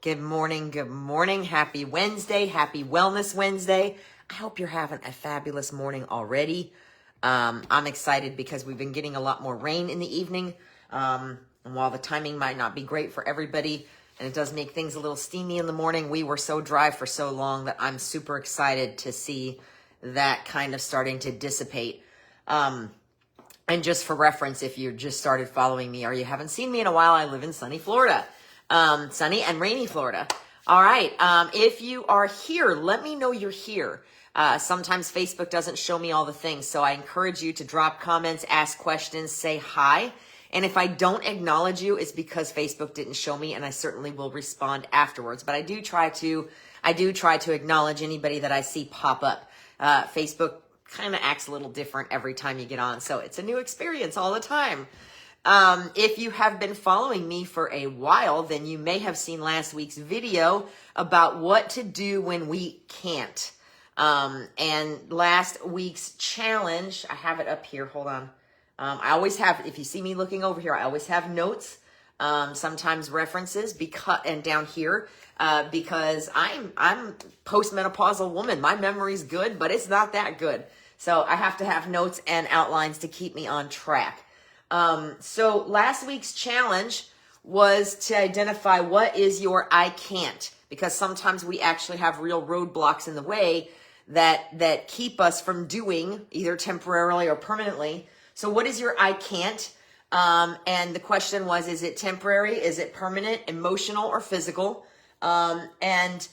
Good morning. Good morning. Happy Wednesday. Happy Wellness Wednesday. I hope you're having a fabulous morning already. I'm excited because we've been getting a lot more rain in the evening. And while the timing might not be great for everybody, and it does make things a little steamy in the morning, we were so dry for so long that I'm super excited to see that kind of starting to dissipate. And just for reference, if you just started following me or you haven't seen me in a while, I live in sunny Florida. Sunny and rainy Florida. All right. If you are here, let me know you're here. Sometimes Facebook doesn't show me all the things, so I encourage you to drop comments, ask questions, say hi. And if I don't acknowledge you, it's because Facebook didn't show me, and I certainly will respond afterwards. But I do try to acknowledge anybody that I see pop up. Facebook kind of acts a little different every time you get on, so it's a new experience all the time. If you have been following me for a while, then you may have seen last week's video about what to do when we can't. And last week's challenge, I have it up here. Hold on. I always have, if you see me looking over here, I always have notes, sometimes references and down here, because I'm postmenopausal woman. My memory's good, but it's not that good. So I have to have notes and outlines to keep me on track. So last week's challenge was to identify what is your I can't, because sometimes we actually have real roadblocks in the way that keep us from doing either temporarily or permanently. So what is your I can't? And the question was, is it temporary? Is it permanent, emotional, or physical? And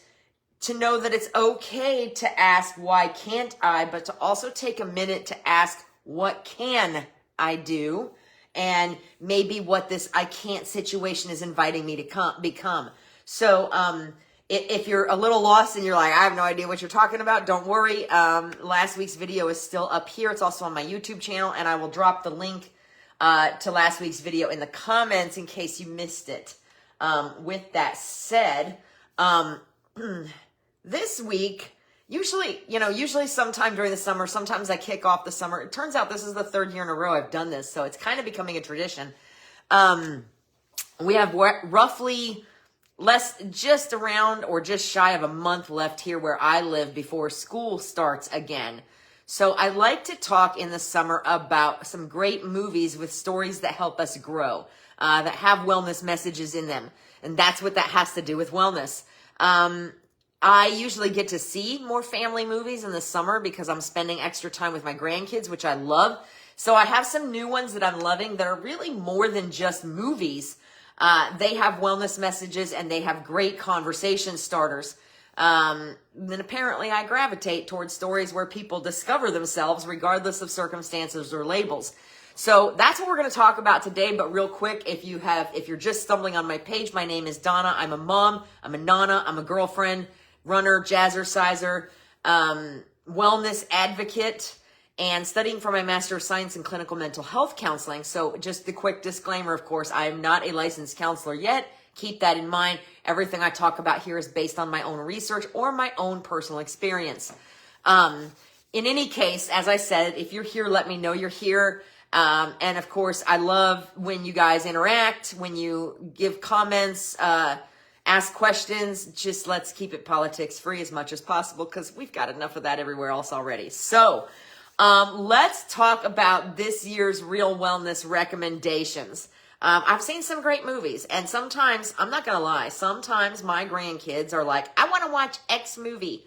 to know that it's okay to ask, why can't I? But to also take a minute to ask, what can I do? And maybe what this I can't situation is inviting me to become. So if you're a little lost and you're like, I have no idea what you're talking about, don't worry. Last week's video is still up here. It's also on my YouTube channel, and I will drop the link to last week's video in the comments in case you missed it. With that said, this week, usually sometime during the summer, sometimes I kick off the summer. It turns out this is the third year in a row I've done this, so it's kind of becoming a tradition. We have roughly just around or just shy of a month left here where I live before school starts again. So I like to talk in the summer about some great movies with stories that help us grow, that have wellness messages in them. And that's what that has to do with wellness. I usually get to see more family movies in the summer because I'm spending extra time with my grandkids, which I love. So I have some new ones that I'm loving that are really more than just movies. They have wellness messages and they have great conversation starters. Then apparently I gravitate towards stories where people discover themselves regardless of circumstances or labels. So that's what we're going to talk about today. But real quick, if you're just stumbling on my page, my name is Donna. I'm a mom. I'm a nana. I'm a girlfriend, runner, jazzerciser, wellness advocate, and studying for my Master of Science in Clinical Mental Health Counseling. So just the quick disclaimer, of course, I am not a licensed counselor yet. Keep that in mind. Everything I talk about here is based on my own research or my own personal experience. In any case, as I said, if you're here, let me know you're here. And of course, I love when you guys interact, when you give comments, ask questions. Just let's keep it politics free as much as possible because we've got enough of that everywhere else already. So let's talk about this year's Real Wellness recommendations. I've seen some great movies, and sometimes, I'm not going to lie, sometimes my grandkids are like, I want to watch X movie.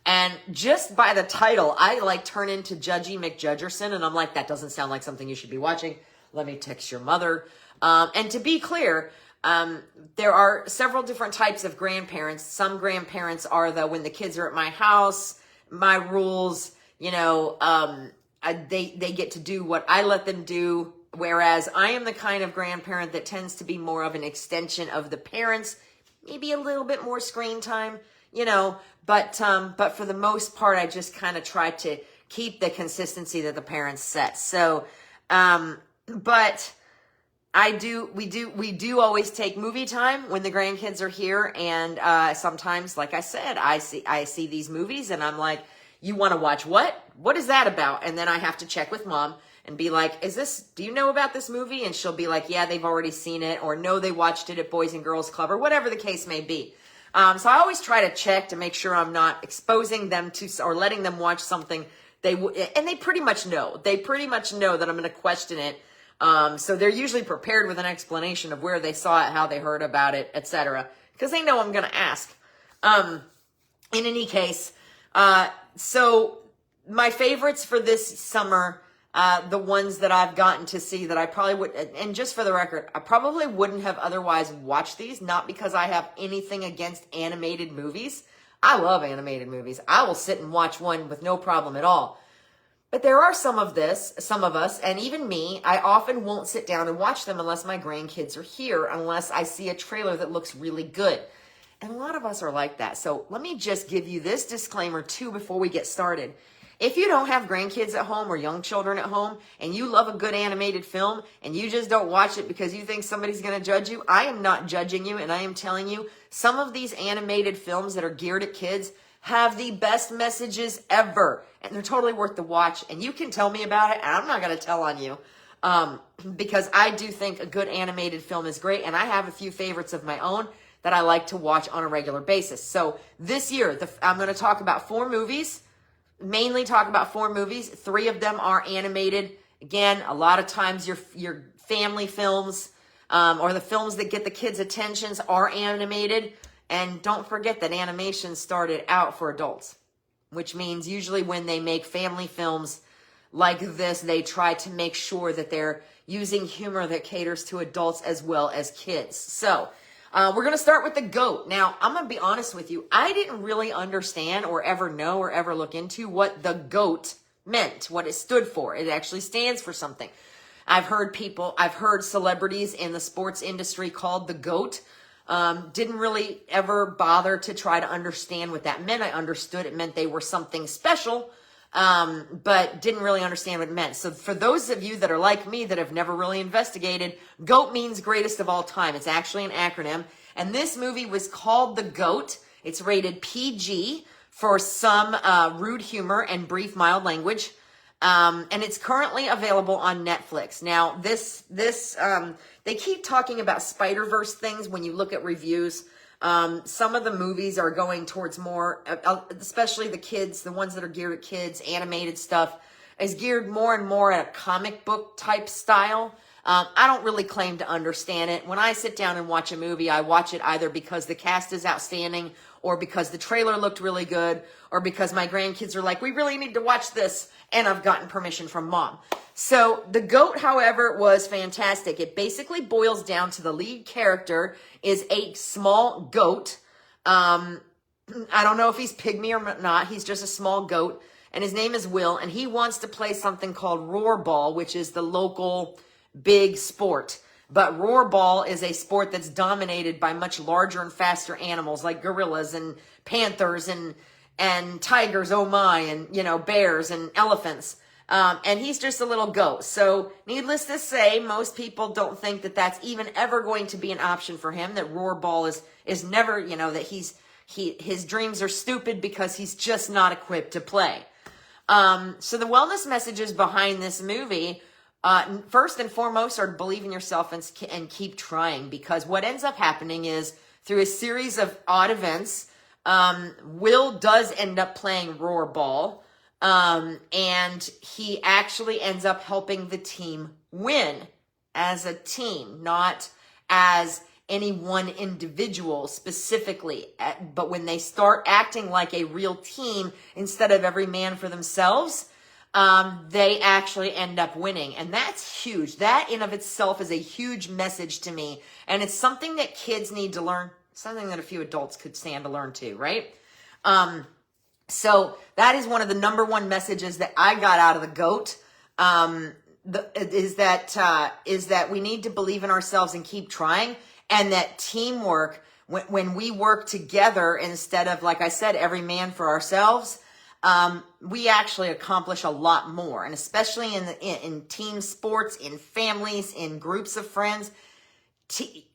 And just by the title, I turn into Judgy McJudgerson, and I'm like, that doesn't sound like something you should be watching. Let me text your mother. And to be clear, there are several different types of grandparents. Some grandparents are when the kids are at my house, my rules, they get to do what I let them do. Whereas I am the kind of grandparent that tends to be more of an extension of the parents, maybe a little bit more screen time, but for the most part, I just kind of try to keep the consistency that the parents set. So, but we do always take movie time when the grandkids are here. And, sometimes, like I said, I see these movies and I'm like, you want to watch what? What is that about? And then I have to check with mom and be like, do you know about this movie? And she'll be like, yeah, they've already seen it, or no, they watched it at Boys and Girls Club, or whatever the case may be. So I always try to check to make sure I'm not exposing them to, or letting them watch something and they pretty much know. They pretty much know that I'm going to question it. So they're usually prepared with an explanation of where they saw it, how they heard about it, etc. Because they know I'm going to ask. In any case, so my favorites for this summer, the ones that I've gotten to see that I probably would, and just for the record, I probably wouldn't have otherwise watched these, not because I have anything against animated movies. I love animated movies. I will sit and watch one with no problem at all. But there are some of us, and even me, I often won't sit down and watch them unless my grandkids are here, unless I see a trailer that looks really good. And a lot of us are like that. So let me just give you this disclaimer too before we get started. If you don't have grandkids at home or young children at home, and you love a good animated film, and you just don't watch it because you think somebody's going to judge you, I am not judging you, and I am telling you, some of these animated films that are geared at kids have the best messages ever, and they're totally worth the watch, and you can tell me about it, and I'm not going to tell on you, because I do think a good animated film is great, and I have a few favorites of my own that I like to watch on a regular basis. So this year, I'm going to talk about 4 movies, mainly talk about 4 movies. 3 of them are animated. Again, a lot of times your family films, or the films that get the kids' attentions are animated. And don't forget that animation started out for adults, which means usually when they make family films like this, they try to make sure that they're using humor that caters to adults as well as kids. So we're going to start with the GOAT. Now, I'm going to be honest with you. I didn't really understand or ever know or ever look into what the GOAT meant, what it stood for. It actually stands for something. I've heard celebrities in the sports industry called the GOAT. Didn't really ever bother to try to understand what that meant. I understood it meant they were something special, but didn't really understand what it meant. So for those of you that are like me that have never really investigated, GOAT means greatest of all time. It's actually an acronym. And this movie was called The GOAT. It's rated PG for some rude humor and brief mild language. And it's currently available on Netflix. Now, they keep talking about Spider-Verse things when you look at reviews. Some of the movies are going towards more, especially the kids, the ones that are geared at kids, animated stuff, is geared more and more at a comic book type style. I don't really claim to understand it. When I sit down and watch a movie, I watch it either because the cast is outstanding, or because the trailer looked really good, or because my grandkids are like, we really need to watch this, and I've gotten permission from mom. So the GOAT, however, was fantastic. It basically boils down to the lead character is a small goat. I don't know if he's pygmy or not. He's just a small goat, and his name is Will, and he wants to play something called Roarball, which is the local big sport. But Roarball is a sport that's dominated by much larger and faster animals like gorillas and panthers and tigers, oh my, and, bears and elephants. And he's just a little goat. So needless to say, most people don't think that that's even ever going to be an option for him, that Roarball is never, that his dreams are stupid because he's just not equipped to play. So the wellness messages behind this movie, first and foremost, are to believe in yourself and keep trying, because what ends up happening is through a series of odd events, Will does end up playing Roarball, and he actually ends up helping the team win as a team, not as any one individual specifically. But when they start acting like a real team instead of every man for themselves, they actually end up winning. And that's huge. That in of itself is a huge message to me. And it's something that kids need to learn, something that a few adults could stand to learn too, right? So that is one of the number one messages that I got out of the GOAT, is that we need to believe in ourselves and keep trying, and that teamwork, when we work together instead of, like I said, every man for ourselves, we actually accomplish a lot more. And especially in team sports, in families, in groups of friends,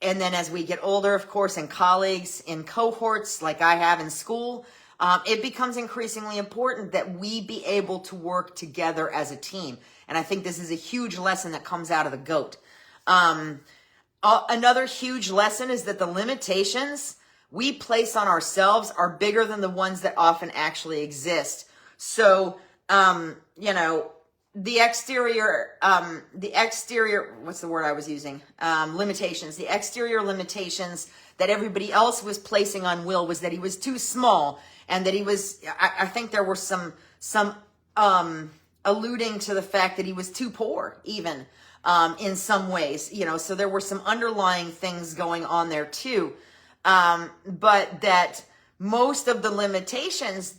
and then as we get older, of course, in colleagues, in cohorts like I have in school, it becomes increasingly important that we be able to work together as a team. And I think this is a huge lesson that comes out of the GOAT. Another huge lesson is that the limitations we place on ourselves are bigger than the ones that often actually exist. So, the exterior, what's the word I was using? Limitations. The exterior limitations that everybody else was placing on Will was that he was too small, and that he was, I think there were some alluding to the fact that he was too poor, even, in some ways, so there were some underlying things going on there too. But that most of the limitations,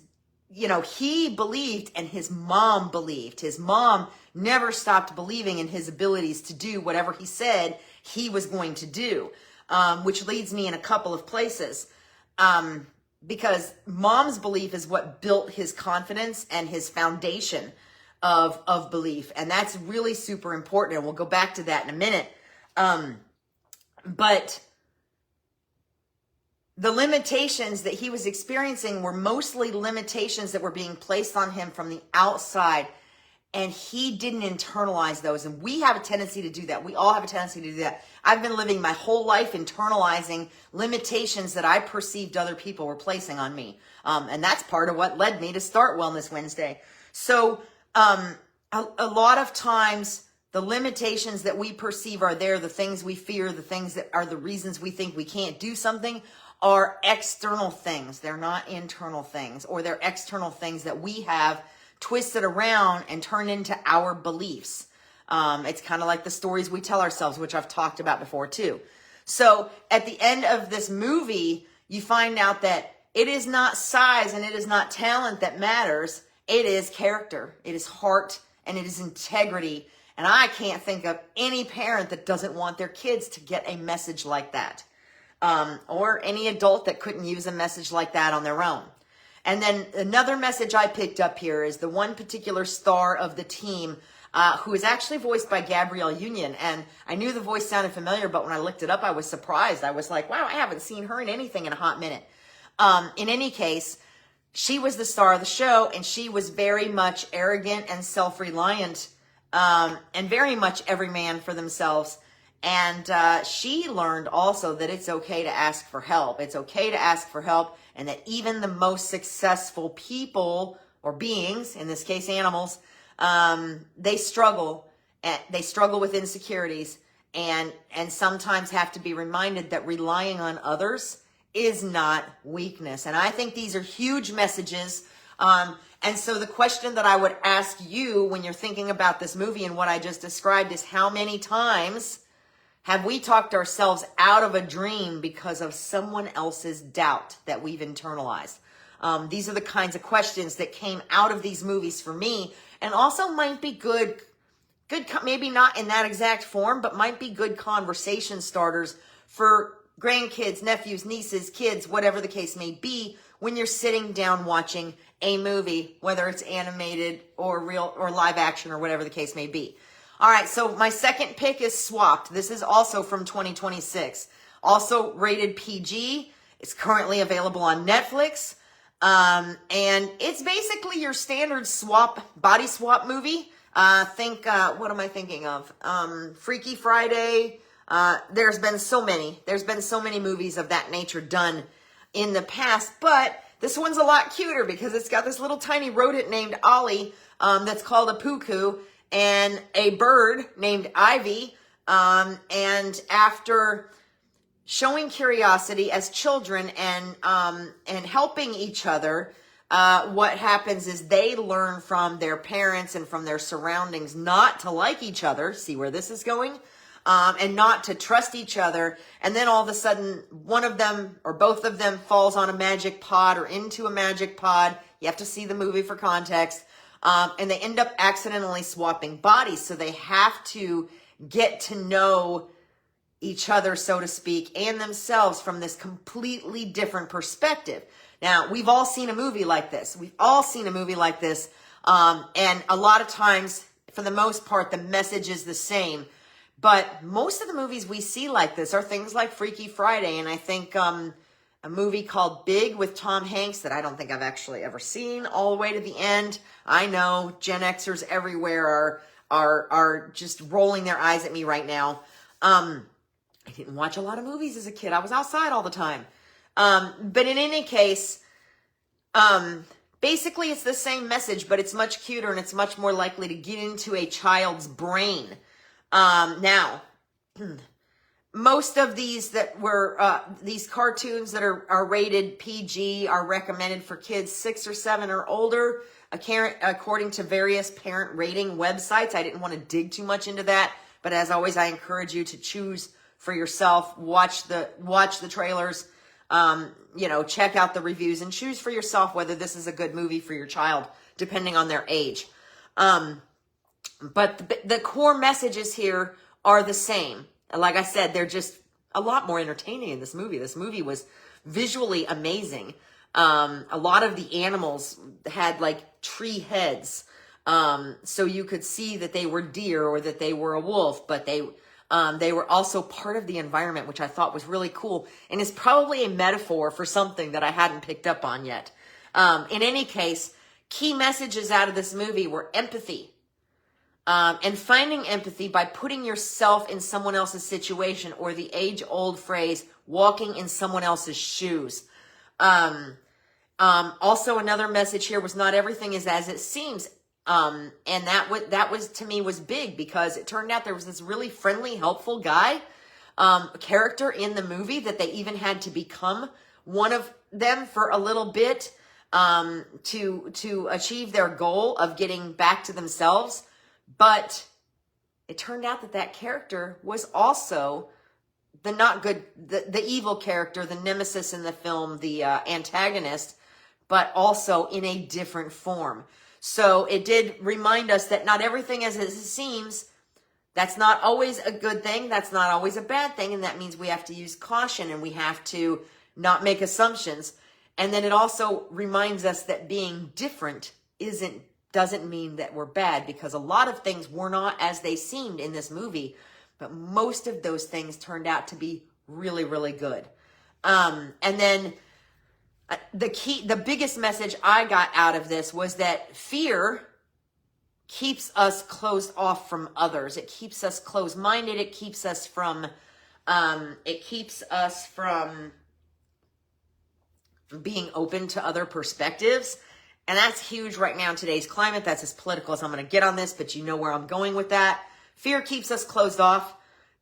he believed and his mom believed. His mom never stopped believing in his abilities to do whatever he said he was going to do, which leads me in a couple of places. Because mom's belief is what built his confidence and his foundation of belief. And that's really super important. And we'll go back to that in a minute. But the limitations that he was experiencing were mostly limitations that were being placed on him from the outside, and he didn't internalize those. And we have a tendency to do that. We all have a tendency to do that. I've been living my whole life internalizing limitations that I perceived other people were placing on me. And that's part of what led me to start Wellness Wednesday. So a lot of times the limitations that we perceive are there, the things we fear, the things that are the reasons we think we can't do something, are external things. They're not internal things, or they're external things that we have twisted around and turned into our beliefs. It's kind of like the stories we tell ourselves, which I've talked about before too. So at the end of this movie, you find out that it is not size and it is not talent that matters. It is character, it is heart, and it is integrity. And I can't think of any parent that doesn't want their kids to get a message like that. Or any adult that couldn't use a message like that on their own. And then another message I picked up here is the one particular star of the team, who is actually voiced by Gabrielle Union. And I knew the voice sounded familiar, but when I looked it up, I was surprised. I was like, wow, I haven't seen her in anything in a hot minute. In any case, she was the star of the show, and she was very much arrogant and self-reliant, and very much every man for themselves. And she learned also that it's okay to ask for help. It's okay to ask for help, and that even the most successful people or beings, in this case animals, they struggle. They struggle with insecurities, and sometimes have to be reminded that relying on others is not weakness. And I think these are huge messages. And so the question that I would ask you when you're thinking about this movie and what I just described is, how many times have we talked ourselves out of a dream because of someone else's doubt that we've internalized? These are the kinds of questions that came out of these movies for me, and also might be good, maybe not in that exact form, but might be good conversation starters for grandkids, nephews, nieces, kids, whatever the case may be, when you're sitting down watching a movie, whether it's animated or real or live action or whatever the case may be. All right, so my second pick is Swapped. This is also from 2026. Also rated PG. It's currently available on Netflix. And it's basically your standard body swap movie. What am I thinking of? Freaky Friday. There's been so many movies of that nature done in the past, but this one's a lot cuter because it's got this little tiny rodent named Ollie, that's called a puku, and a bird named Ivy. And after showing curiosity as children and helping each other, what happens is they learn from their parents and from their surroundings not to like each other. See where this is going? And not to trust each other. And then all of a sudden, one of them or both of them falls on a magic pod or into a magic pod. You have to see the movie for context. And they end up accidentally swapping bodies. So they have to get to know each other, so to speak, and themselves from this completely different perspective. Now, we've all seen a movie like this. And a lot of times, for the most part, the message is the same. But most of the movies we see like this are things like Freaky Friday. And I think a movie called Big with Tom Hanks that I don't think I've actually ever seen all the way to the end. I know Gen Xers everywhere are just rolling their eyes at me right now. I didn't watch a lot of movies as a kid. I was outside all the time. But in any case, basically it's the same message, but it's much cuter and it's much more likely to get into a child's brain. Now, most of these that were, these cartoons that are rated PG are recommended for kids 6 or 7 or older, according to various parent rating websites. I didn't want to dig too much into that, but as always, I encourage you to choose for yourself, watch the trailers, check out the reviews and choose for yourself whether this is a good movie for your child, depending on their age. But the core messages here are the same. Like I said, they're just a lot more entertaining in this movie. This movie was visually amazing. A lot of the animals had like tree heads. So you could see that they were deer or that they were a wolf, but they were also part of the environment, which I thought was really cool and is probably a metaphor for something that I hadn't picked up on yet. In any case, key messages out of this movie were empathy. And finding empathy by putting yourself in someone else's situation, or the age-old phrase, walking in someone else's shoes. Also another message here was not everything is as it seems. And that was to me was big, because it turned out there was this really friendly, helpful guy, character in the movie that they even had to become one of them for a little bit, to achieve their goal of getting back to themselves. But it turned out that character was also the not good, the evil character, the nemesis in the film, the antagonist, but also in a different form. So it did remind us that not everything as it seems. That's not always a good thing. That's not always a bad thing. And that means we have to use caution and we have to not make assumptions. And then it also reminds us that being different doesn't mean that we're bad, because a lot of things were not as they seemed in this movie, but most of those things turned out to be really, really good. And then the biggest message I got out of this was that fear keeps us closed off from others. It keeps us closed-minded. It keeps us from being open to other perspectives. And that's huge right now in today's climate. That's as political as I'm going to get on this, but you know where I'm going with that. Fear keeps us closed off.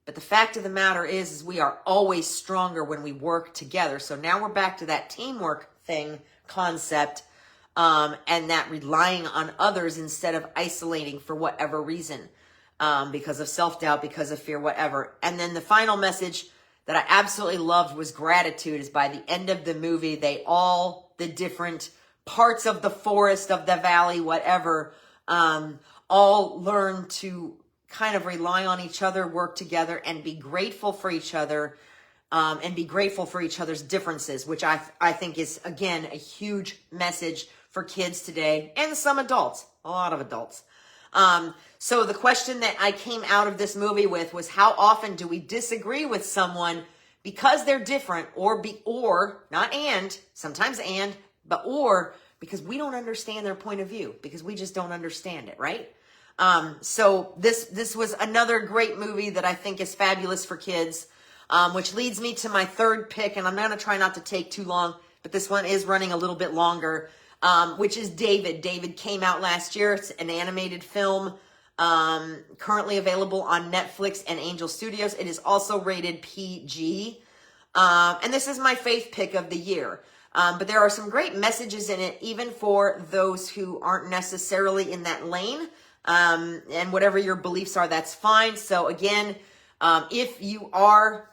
But the fact of the matter is we are always stronger when we work together. So now we're back to that teamwork concept, and that relying on others instead of isolating for whatever reason, because of self-doubt, because of fear, whatever. And then the final message that I absolutely loved was gratitude. Is by the end of the movie, the different parts of the forest, of the valley, whatever, all learn to kind of rely on each other, work together, and be grateful for each other, and be grateful for each other's differences, which I think is, again, a huge message for kids today, and some adults, a lot of adults. So the question that I came out of this movie with was, how often do we disagree with someone because they're different, or because we don't understand their point of view, because we just don't understand it, right? So this was another great movie that I think is fabulous for kids, which leads me to my third pick, and I'm going to try not to take too long, but this one is running a little bit longer, which is David. David came out last year. It's an animated film, currently available on Netflix and Angel Studios. It is also rated PG, and this is my faith pick of the year. But there are some great messages in it, even for those who aren't necessarily in that lane. And whatever your beliefs are, that's fine. So again, if you are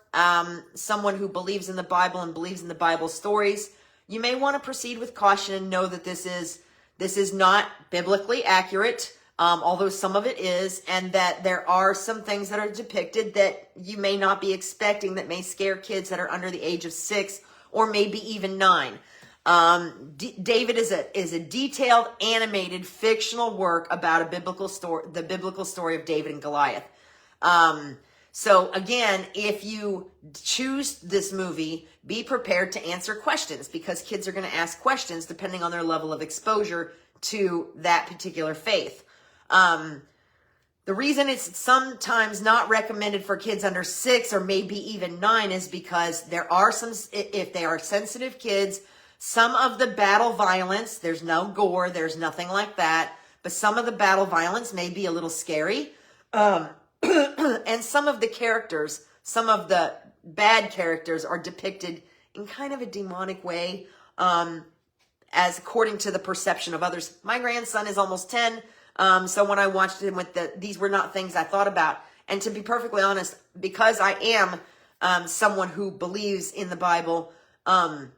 someone who believes in the Bible and believes in the Bible stories, you may want to proceed with caution and know that this is not biblically accurate, although some of it is, and that there are some things that are depicted that you may not be expecting, that may scare kids that are under the age of 6 or maybe even 9. David is a detailed, animated, fictional work about the biblical story of David and Goliath. So again, if you choose this movie, be prepared to answer questions, because kids are going to ask questions depending on their level of exposure to that particular faith. The reason it's sometimes not recommended for kids under 6 or maybe even 9 is because there are some, if they are sensitive kids, some of the battle violence, there's no gore, there's nothing like that, but some of the battle violence may be a little scary. And some of the characters, some of the bad characters are depicted in kind of a demonic way, as according to the perception of others. My grandson is almost 10. So when I watched him with these were not things I thought about. And to be perfectly honest, because I am someone who believes in the Bible and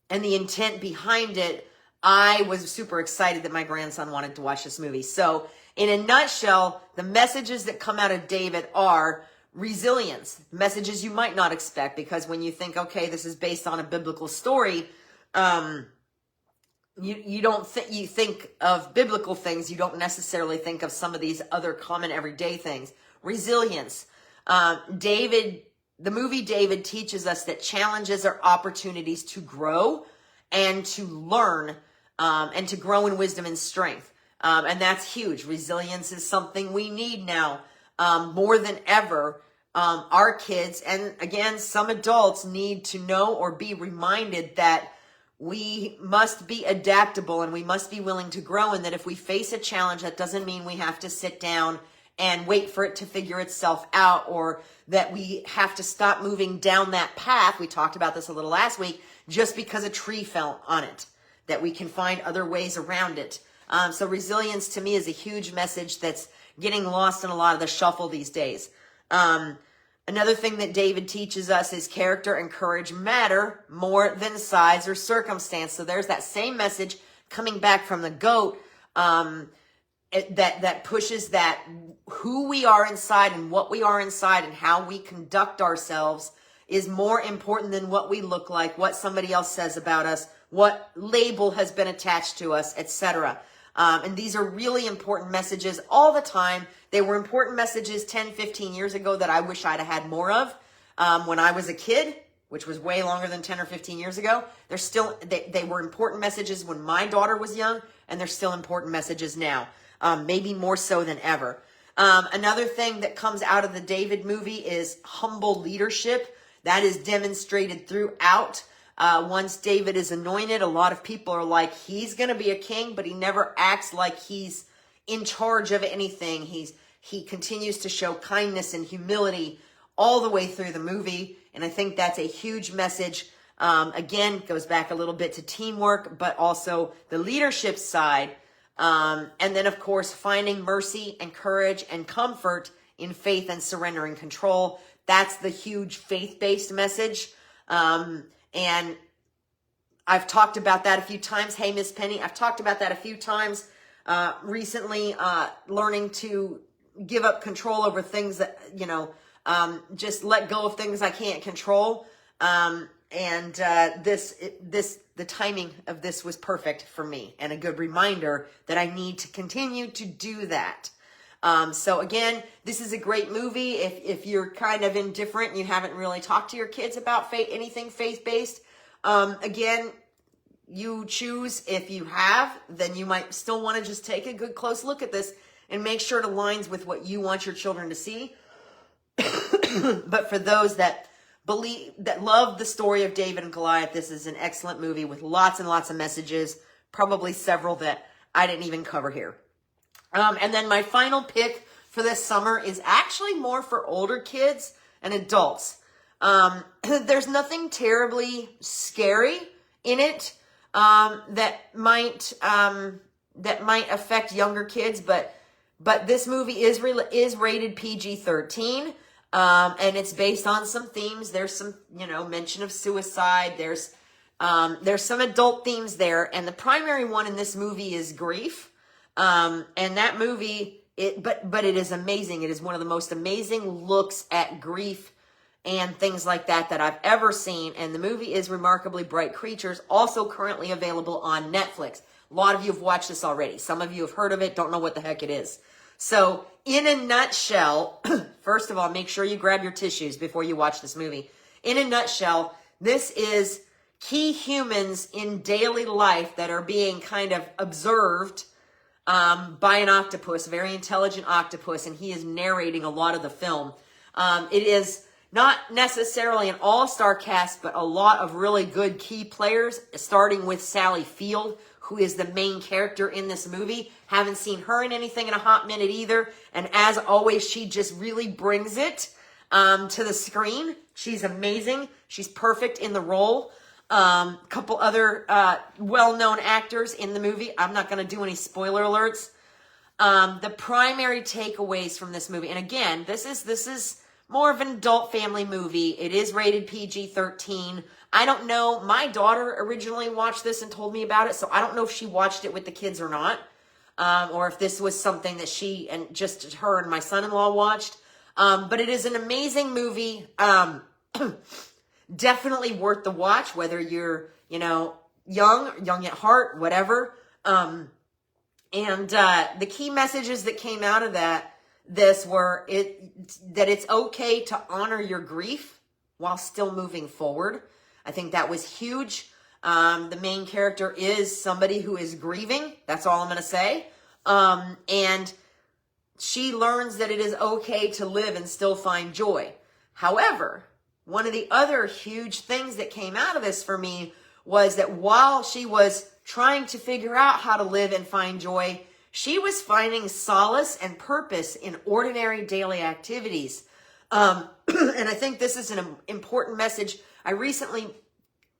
the intent behind it, I was super excited that my grandson wanted to watch this movie. So in a nutshell, the messages that come out of David are resilience, messages you might not expect, because when you think, okay, this is based on a biblical story, you think of biblical things. You don't necessarily think of some of these other common everyday things. Resilience. The movie David teaches us that challenges are opportunities to grow and to learn, and to grow in wisdom and strength. And that's huge. Resilience is something we need now, more than ever. Our kids, and again, some adults, need to know or be reminded that we must be adaptable and we must be willing to grow, and that if we face a challenge, that doesn't mean we have to sit down and wait for it to figure itself out, or that we have to stop moving down that path. We talked about this a little last week, just because a tree fell on it, that we can find other ways around it. So resilience to me is a huge message that's getting lost in a lot of the shuffle these days. Another thing that David teaches us is character and courage matter more than size or circumstance. So there's that same message coming back from the goat, that pushes that who we are inside and what we are inside and how we conduct ourselves is more important than what we look like, what somebody else says about us, what label has been attached to us, etc. And these are really important messages all the time. They were important messages 10, 15 years ago that I wish I'd have had more of when I was a kid, which was way longer than 10 or 15 years ago. They were important messages when my daughter was young, and they're still important messages now, maybe more so than ever. Another thing that comes out of the David movie is humble leadership. That is demonstrated throughout. Once David is anointed, a lot of people are like, he's going to be a king, but he never acts like he's in charge of anything. He continues to show kindness and humility all the way through the movie. And I think that's a huge message. Again, goes back a little bit to teamwork, but also the leadership side. And then, of course, finding mercy and courage and comfort in faith and surrender and control. That's the huge faith-based message. And I've talked about that a few times. Hey, Miss Penny, I've talked about that a few times recently, learning to give up control over things that, just let go of things I can't control. The timing of this was perfect for me, and a good reminder that I need to continue to do that. So again, this is a great movie. If you're kind of indifferent and you haven't really talked to your kids about anything faith-based, again, you choose. If you have, then you might still want to just take a good close look at this and make sure it aligns with what you want your children to see. But for those that love the story of David and Goliath, this is an excellent movie with lots and lots of messages, probably several that I didn't even cover here. And then my final pick for this summer is actually more for older kids and adults. There's nothing terribly scary in it that might affect younger kids, but this movie is rated PG-13, and it's based on some themes. There's some mention of suicide. There's some adult themes there, and the primary one in this movie is grief. And that movie, but it is amazing. It is one of the most amazing looks at grief and things like that I've ever seen. And the movie is Remarkably Bright Creatures, also currently available on Netflix. A lot of you have watched this already. Some of you have heard of it, don't know what the heck it is. So, in a nutshell, first of all, make sure you grab your tissues before you watch this movie. In a nutshell, this is key humans in daily life that are being kind of observed by an octopus, a very intelligent octopus, and he is narrating a lot of the film. It is not necessarily an all-star cast, but a lot of really good key players, starting with Sally Field, who is the main character in this movie. Haven't seen her in anything in a hot minute either. And as always, she just really brings it to the screen. She's amazing. She's perfect in the role. Couple other well-known actors in the movie. I'm not going to do any spoiler alerts. The primary takeaways from this movie, and again, this is more of an adult family movie. It is rated PG-13. I don't know. My daughter originally watched this and told me about it, so I don't know if she watched it with the kids or not, or if this was something that she and just her and my son-in-law watched. But it is an amazing movie. Definitely worth the watch, whether you're, young at heart, whatever. And the key messages that came out of this were that it's okay to honor your grief while still moving forward. I think that was huge. The main character is somebody who is grieving. That's all I'm going to say. And she learns that it is okay to live and still find joy. However, one of the other huge things that came out of this for me was that while she was trying to figure out how to live and find joy, she was finding solace and purpose in ordinary daily activities. And I think this is an important message. I recently,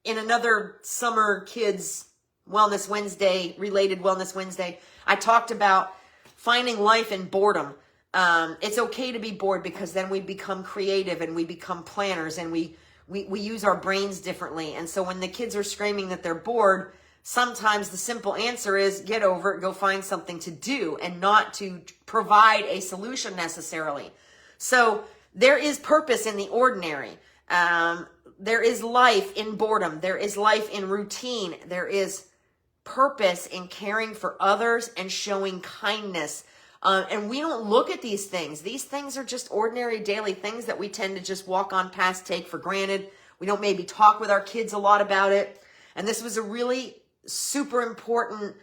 in another Summer Kids Wellness Wednesday, related Wellness Wednesday, I talked about finding life in boredom. It's okay to be bored because then we become creative and we become planners and we use our brains differently. And so when the kids are screaming that they're bored, sometimes the simple answer is get over it, go find something to do and not to provide a solution necessarily. So there is purpose in the ordinary. There is life in boredom. There is life in routine. There is purpose in caring for others and showing kindness. And we don't look at these things. These things are just ordinary daily things that we tend to just walk on past, take for granted. We don't maybe talk with our kids a lot about it. And this was a really super important,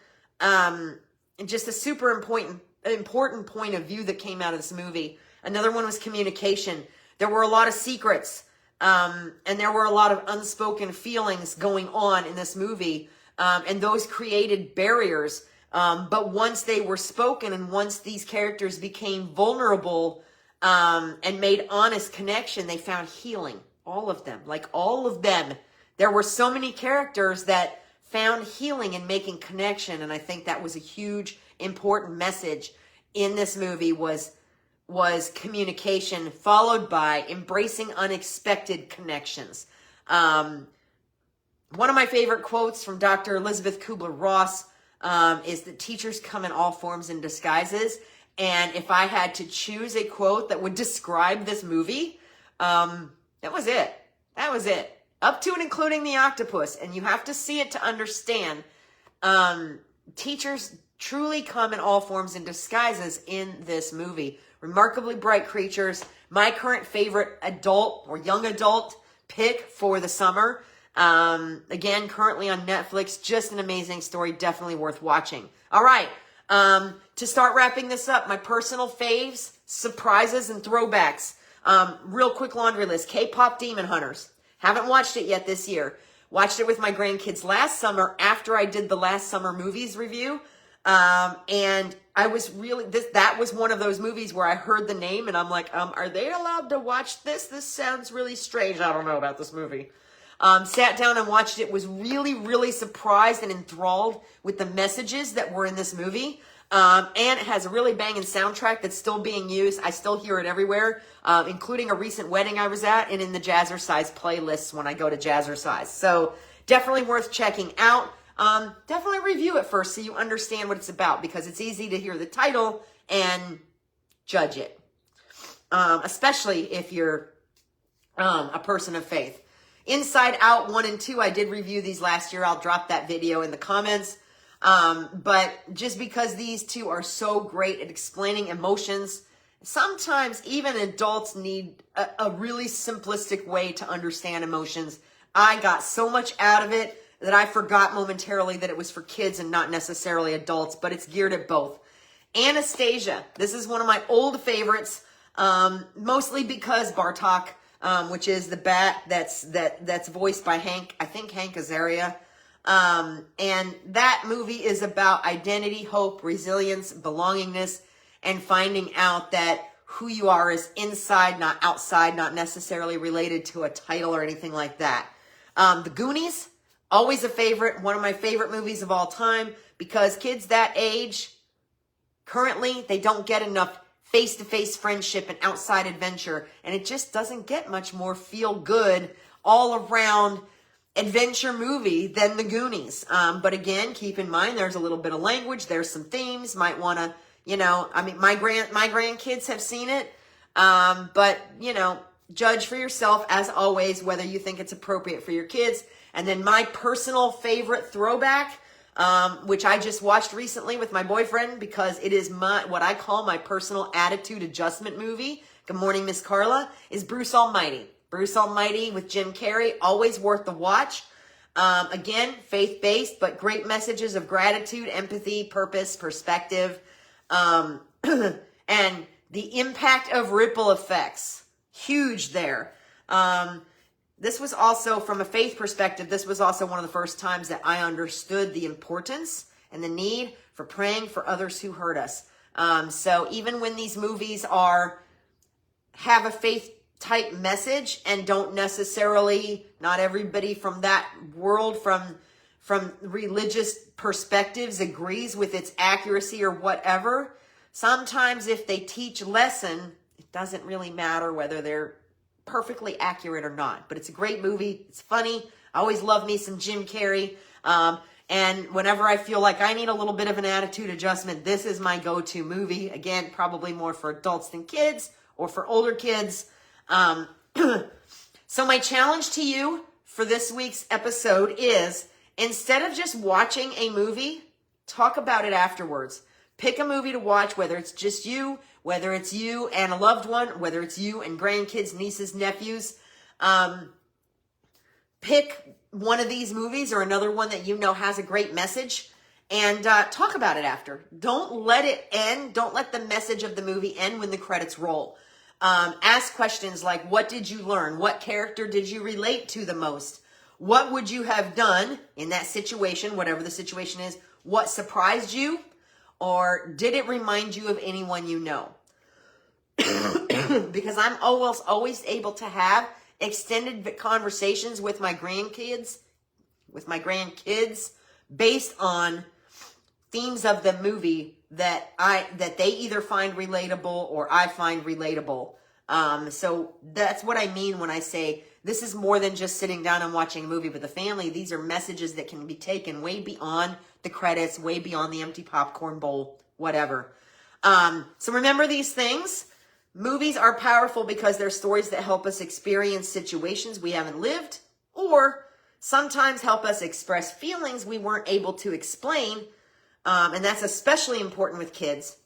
just a super important point of view that came out of this movie. Another one was communication. There were a lot of secrets, and there were a lot of unspoken feelings going on in this movie, and those created barriers. But once they were spoken and once these characters became vulnerable and made honest connection, they found healing. All of them, like all of them. There were so many characters that found healing in making connection, and I think that was a huge, important message in this movie was communication followed by embracing unexpected connections. One of my favorite quotes from Dr. Elizabeth Kubler-Ross is that teachers come in all forms and disguises. And if I had to choose a quote that would describe this movie, that was it. That was it. Up to and including the octopus. And you have to see it to understand. Teachers truly come in all forms and disguises in this movie. Remarkably bright creatures. My current favorite adult or young adult pick for the summer. Again, currently on Netflix. Just an amazing story. Definitely worth watching. All right. To start wrapping this up, my personal faves, surprises, and throwbacks. Real quick laundry list. K-pop Demon Hunters. Haven't watched it yet this year. Watched it with my grandkids last summer after I did the last summer movies review. And I was really, that was one of those movies where I heard the name and I'm like, are they allowed to watch this? This sounds really strange. I don't know about this movie. Sat down and watched it, was really, really surprised and enthralled with the messages that were in this movie. And it has a really banging soundtrack that's still being used. I still hear it everywhere, including a recent wedding I was at and in the Jazzercise playlists when I go to Jazzercise. So definitely worth checking out. Definitely review it first so you understand what it's about, because it's easy to hear the title and judge it, especially if you're a person of faith. Inside Out 1 and 2, I did review these last year. I'll drop that video in the comments. But just because these two are so great at explaining emotions, sometimes even adults need a really simplistic way to understand emotions. I got so much out of it that I forgot momentarily that it was for kids and not necessarily adults, but it's geared at both. Anastasia, this is one of my old favorites, mostly because Bartok, which is the bat that's voiced by Hank Azaria. And that movie is about identity, hope, resilience, belongingness, and finding out that who you are is inside, not outside, not necessarily related to a title or anything like that. The Goonies, always a favorite, one of my favorite movies of all time, because kids that age, currently, they don't get enough face-to-face friendship and outside adventure, and it just doesn't get much more feel-good, all-around adventure movie than The Goonies. But again, keep in mind, there's a little bit of language, there's some themes, might want to, my grandkids have seen it, but, judge for yourself, as always, whether you think it's appropriate for your kids. And then my personal favorite throwback, which I just watched recently with my boyfriend because it is what I call my personal attitude adjustment movie. Good morning, Miss Carla. Is Bruce Almighty. Bruce Almighty with Jim Carrey, always worth the watch. Again, faith-based, but great messages of gratitude, empathy, purpose, perspective, and the impact of ripple effects. Huge there. This was also, from a faith perspective, this was also one of the first times that I understood the importance and the need for praying for others who hurt us. So even when these movies have a faith type message and don't necessarily, not everybody from that world, from religious perspectives agrees with its accuracy or whatever, sometimes if they teach lesson, it doesn't really matter whether they're perfectly accurate or not. But it's a great movie. It's funny. I always love me some Jim Carrey. And whenever I feel like I need a little bit of an attitude adjustment, this is my go-to movie. Again, probably more for adults than kids or for older kids. So my challenge to you for this week's episode is, instead of just watching a movie, talk about it afterwards. Pick a movie to watch, whether it's just you, whether it's you and a loved one, whether it's you and grandkids, nieces, nephews. Pick one of these movies or another one that has a great message, and talk about it after. Don't let it end. Don't let the message of the movie end when the credits roll. Ask questions like, what did you learn? What character did you relate to the most? What would you have done in that situation, whatever the situation is? What surprised you? Or did it remind you of anyone you know? Because I'm always able to have extended conversations with my grandkids, based on themes of the movie that they either find relatable or I find relatable. So that's what I mean when I say this is more than just sitting down and watching a movie with the family. These are messages that can be taken way beyond the credits, way beyond the empty popcorn bowl, whatever. So remember these things. Movies are powerful because they're stories that help us experience situations we haven't lived, or sometimes help us express feelings we weren't able to explain. And that's especially important with kids.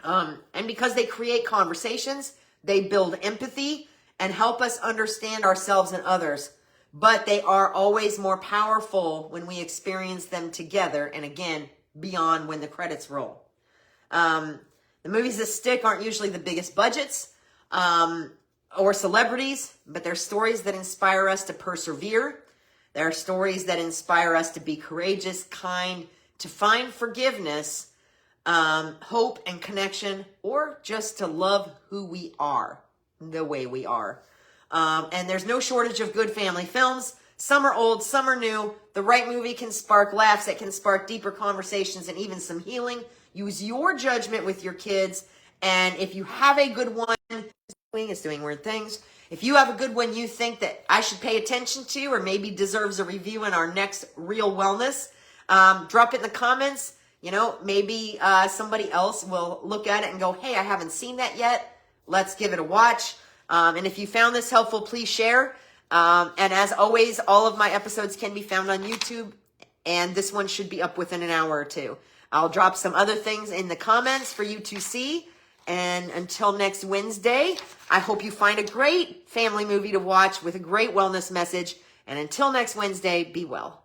And because they create conversations, they build empathy and help us understand ourselves and others. But they are always more powerful when we experience them together, and again, beyond when the credits roll. The movies that stick aren't usually the biggest budgets or celebrities, but they're stories that inspire us to persevere. They're stories that inspire us to be courageous, kind, to find forgiveness, hope and connection, or just to love who we are, the way we are. And there's no shortage of good family films. Some are old, some are new. The right movie can spark laughs. It can spark deeper conversations and even some healing. Use your judgment with your kids. And if you have a good one, it's doing weird things. If you have a good one you think that I should pay attention to, or maybe deserves a review in our next Real Wellness, drop it in the comments. Maybe somebody else will look at it and go, hey, I haven't seen that yet. Let's give it a watch. And if you found this helpful, please share. And as always, all of my episodes can be found on YouTube and this one should be up within an hour or two. I'll drop some other things in the comments for you to see. And until next Wednesday, I hope you find a great family movie to watch with a great wellness message. And until next Wednesday, be well.